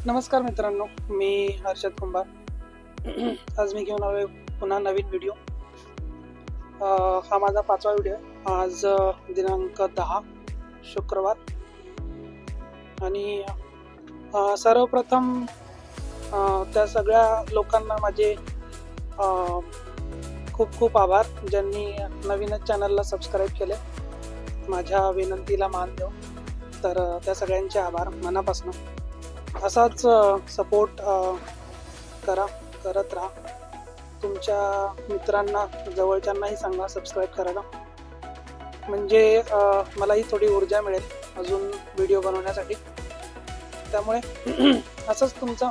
नमस्कार मित्रांनो, मी हर्षद कुंभार. आज मी घेऊन आलोय पुन्हा नवीन व्हिडिओ. हा माझा 5वा व्हिडिओ आहे. आज दिनांक 10 शुक्रवार. आणि सर्वप्रथम त्या सगळ्या लोकांना माझे खूप खूप आभार ज्यांनी नवीनच चॅनलला सबस्क्राईब केले. माझ्या विनंतीला मान देऊ, तर त्या सगळ्यांचे आभार मनापासून. असाच सपोर्ट करत राहा. तुमच्या मित्रांना जवळच्यांनाही सांगा सबस्क्राईब करायला, म्हणजे मलाही थोडी ऊर्जा मिळेल अजून व्हिडिओ बनवण्यासाठी. त्यामुळे असंच तुमचा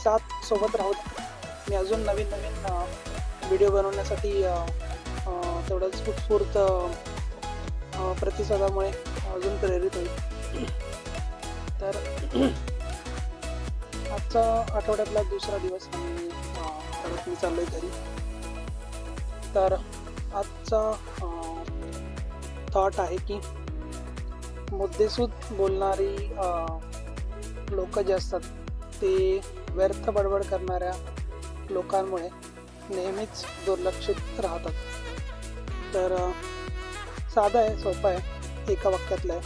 साथ सोबत राहू द्या. मी अजून नवीन व्हिडिओ बनवण्यासाठी तेवढंच उत्स्फूर्त प्रतिसादामुळे अजून प्रेरित होईल. तर आजचा आठवड्यातला दुसरा दिवस आणि परत मी चाललोय घरी. तर आजचा थॉट आहे की मुद्देसूद बोलणारी लोक जे असतात ते व्यर्थ बडबड करणाऱ्या लोकांमुळे नेहमीच दुर्लक्षित राहतात. तर साधं आहे, सोपं आहे, एका वाक्यातलं आहे.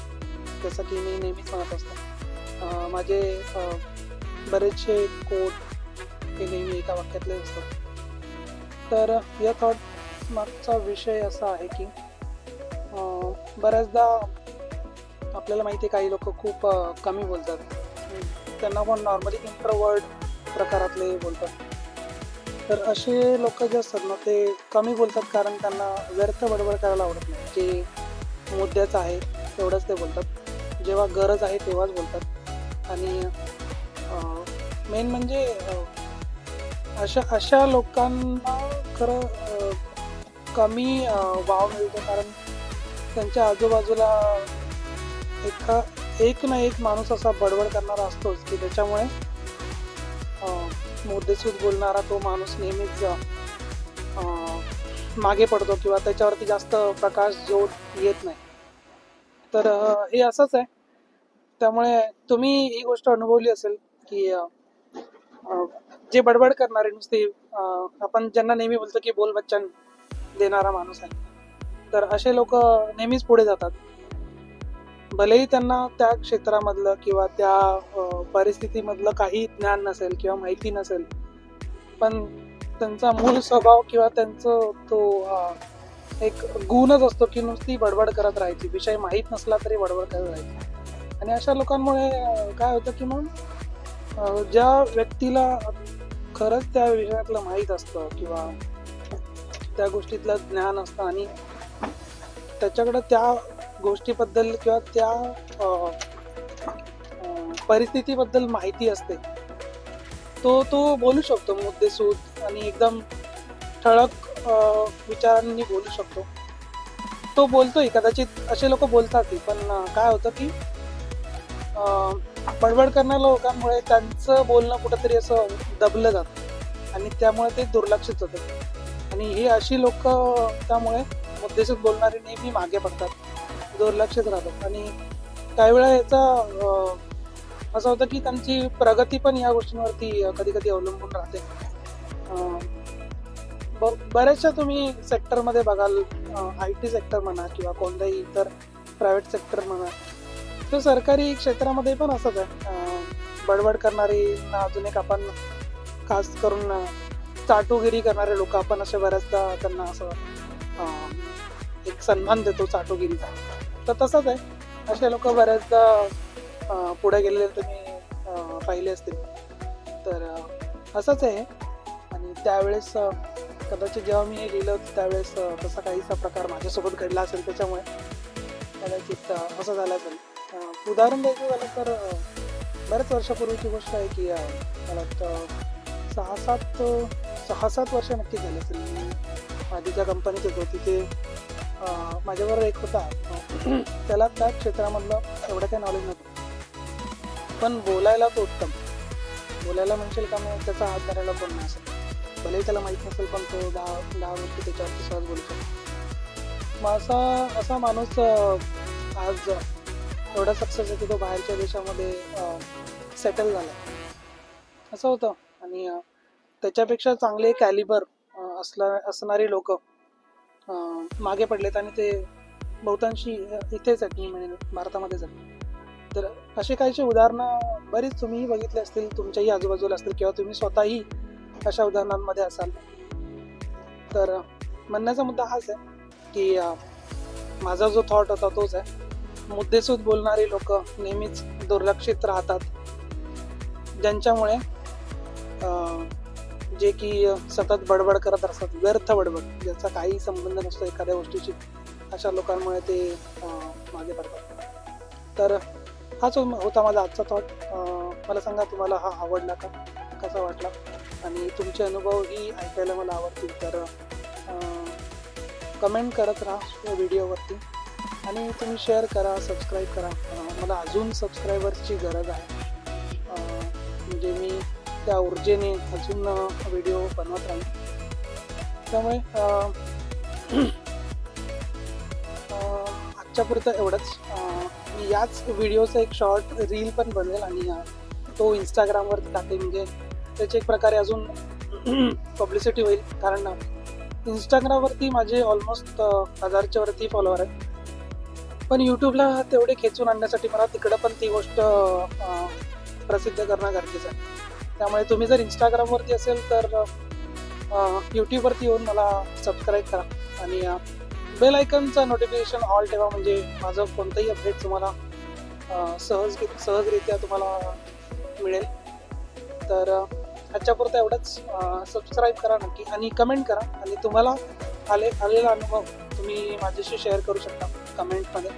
जसं की मी नेहमीच म्हणत असतो, माझे बरेचसे कोट हे नेहमी एका वाक्यातले असतात. तर या थॉट मागचा विषय असा आहे की बऱ्याचदा आपल्याला माहिती आहे काही लोक खूप कमी बोलतात. त्यांना पण नॉर्मली इंट्रोवर्ट प्रकारातले बोलतात. तर असे लोक जे असतात ना ते कमी बोलतात कारण त्यांना व्यर्थ बडबड करायला आवडत नाही. जे मुद्द्याचं आहे तेवढंच ते बोलतात, जेव्हा गरज आहे तेव्हाच बोलतात. आणि मेन म्हणजे अशा लोकांना खरं कमी वाव मिळतो, कारण त्यांच्या आजूबाजूला एक ना एक माणूस असा बडबड करणारा असतोच की त्याच्यामुळे मुद्देसूद बोलणारा तो माणूस नेहमीच मागे पडतो किंवा त्याच्यावरती जास्त प्रकाश जोर येत नाही. तर हे असंच आहे. त्यामुळे तुम्ही ही गोष्ट अनुभवली असेल की जे बडबड करणारे नुसते आपण ज्यांना नेहमी बोलतो की बोल बच्चन देणारा माणूस आहे, तर असे लोक नेहमीच पुढे जातात. भलेही त्यांना त्या क्षेत्रामधलं किंवा त्या परिस्थितीमधलं काही ज्ञान नसेल किंवा माहिती नसेल, पण त्यांचा मूळ स्वभाव किंवा त्यांचं तो एक गुणच असतो की नुसती बडबड करत राहायची, विषय माहीत नसला तरी बडबड करत राहायची. आणि अशा लोकांमुळे काय होतं की मग ज्या व्यक्तीला खरंच त्या विषयातलं माहीत असतं किंवा त्या गोष्टीतलं ज्ञान असतं आणि त्याच्याकडं त्या गोष्टीबद्दल किंवा त्या परिस्थितीबद्दल माहिती असते, तो बोलू शकतो मुद्देसूद आणि एकदम ठळक विचारांनी बोलू शकतो. तो बोलतोय, कदाचित असे लोक बोलतात, पण काय होतं की बडबड करणाऱ्या लोकांमुळे त्यांचं बोलणं कुठंतरी असं दबलं जातं आणि त्यामुळे ते दुर्लक्षित होतं. आणि ही अशी लोक त्यामुळे मुद्देसूद बोलणारे नेहमी मागे पडतात, दुर्लक्षित राहतात. आणि काही वेळा याचा असं होतं की त्यांची प्रगती पण या गोष्टींवरती कधी कधी अवलंबून राहते. बऱ्याचशा तुम्ही सेक्टरमध्ये बघाल, IT सेक्टर म्हणा किंवा कोणताही इतर प्रायव्हेट सेक्टर म्हणा, तर सरकारी क्षेत्रामध्ये पण असंच आहे. बडबड करणारी अजून एक आपण खास करून चाटुगिरी करणारे लोक आपण असे बऱ्याचदा त्यांना असं एक सन्मान देतो चाटुगिरीचा. तर तसंच आहे, असे लोक बऱ्याचदा पुढे गेलेले तुम्ही पाहिले असतील. तर असंच आहे. आणि त्यावेळेस कदाचित जेव्हा मी हे लिहिलं त्यावेळेस तसा काहीसा प्रकार माझ्यासोबत घडला असेल, त्याच्यामुळे कदाचित असं झालं असेल. उदाहरण द्यायचं झालं तर बऱ्याच वर्षापूर्वीची गोष्ट आहे की मला वाटतं 6-7 वर्ष नक्की झाले असेल. मी आधी ज्या कंपनीत होतो तिथे माझ्याबरोबर एक होता, त्याला त्या क्षेत्रामधलं एवढं काही नॉलेज नव्हतं, पण बोलायला तो उत्तम. बोलायला म्हणशील का मग त्याचा हात धरायला कोण नाही असेल, भलेही त्याला माहीत नसेल, पण तो 10 गोष्टी त्याच्यावरती सहज बोलू शकतो. मग असा माणूस आज एवढा सक्सेस आहे की तो बाहेरच्या देशामध्ये सेटल झाला. असं होतं. आणि त्याच्यापेक्षा चांगले कॅलिबर असणारी लोक मागे पडलेत आणि ते बहुतांशी इथेच आहेत, मी म्हणेन भारतामध्येच आहेत. तर असे काहीचे उदाहरणं बरीच तुम्हीही बघितले असतील, तुमच्याही आजूबाजूला असतील किंवा तुम्ही स्वतःही अशा उदाहरणांमध्ये असाल. तर म्हणण्याचा मुद्दा हाच आहे की माझा जो थॉट होता तोच आहे, मुद्देसूद बोलणारी लोक नेहमीच दुर्लक्षित राहतात, ज्यांच्यामुळे जे की सतत बडबड करत असतात, व्यर्थ बडबड ज्याचा काही संबंध नसतो एखाद्या गोष्टीशी, अशा लोकांमुळे ते मागे पडतात. तर हाच होता माझा आजचा थॉट. मला सांगा तुम्हाला हा आवडला का, कसा वाटला, आणि तुमचे अनुभवही ऐकायला मला आवडतील. तर कमेंट करत राहा या व्हिडिओवरती, आणि तुम्ही शेअर करा, सबस्क्राईब करा. मला अजून सबस्क्रायबर्सची गरज आहे, म्हणजे मी त्या ऊर्जेने अजून व्हिडिओ बनवत राहील. त्यामुळे आजच्या पुरतं एवढंच. मी याच व्हिडिओचं एक शॉर्ट रील पण बनवेल आणि तो इंस्टाग्रामवरती टाकेल, म्हणजे त्याची एक प्रकारे अजून पब्लिसिटी होईल. कारण इंस्टाग्रामवरती माझे ऑलमोस्ट 1000च्या वरती फॉलोअर आहेत, पण यूट्यूबला तेवढे खेचून आणण्यासाठी मला तिकडं पण ती गोष्ट प्रसिद्ध करणं गरजेचं आहे. त्यामुळे तुम्ही जर इंस्टाग्रामवरती असेल तर यूट्यूबवरती येऊन मला सबस्क्राईब करा आणि बेल आयकनचं नोटिफिकेशन ऑल ठेवा, म्हणजे माझं कोणतंही अपडेट तुम्हाला सहजरित्या तुम्हाला मिळेल. तर आजच्या पुरतं एवढंच. सबस्क्राईब करा नक्की आणि कमेंट करा, आणि तुम्हाला आलेला अनुभव तुम्ही माझ्याशी शेअर करू शकता कमेंटमध्ये.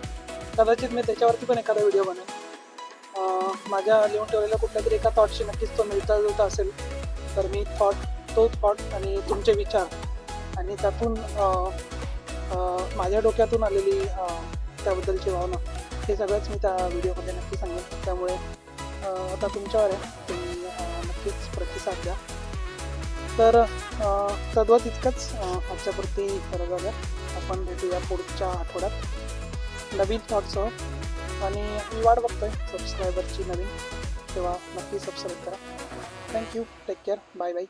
कदाचित मी त्याच्यावरती पण एखादा व्हिडिओ बनवेन. माझ्या लिहून ठेवलेल्या कुठल्या तरी एका थॉटशी नक्कीच तो मिळता जुळता असेल, तर मी तो थॉट आणि तुमचे विचार आणि त्यातून माझ्या डोक्यातून आलेली त्याबद्दलची भावना, हे सगळंच मी त्या व्हिडिओमध्ये नक्की सांगेन. त्यामुळे आता तुमच्यावर आहे, तुम्ही नक्कीच प्रतिसाद द्या. तर तद्वत इतकंच आजच्यापुरती बरं झालं. आपण भेटूया पुढच्या आठवड्यात नवीन थॉटसह, आणि मी वाट बघतोय सबस्क्रायबरची नवीन, तेव्हा नक्की सबस्क्राईब करा. Thank you, take care, bye bye.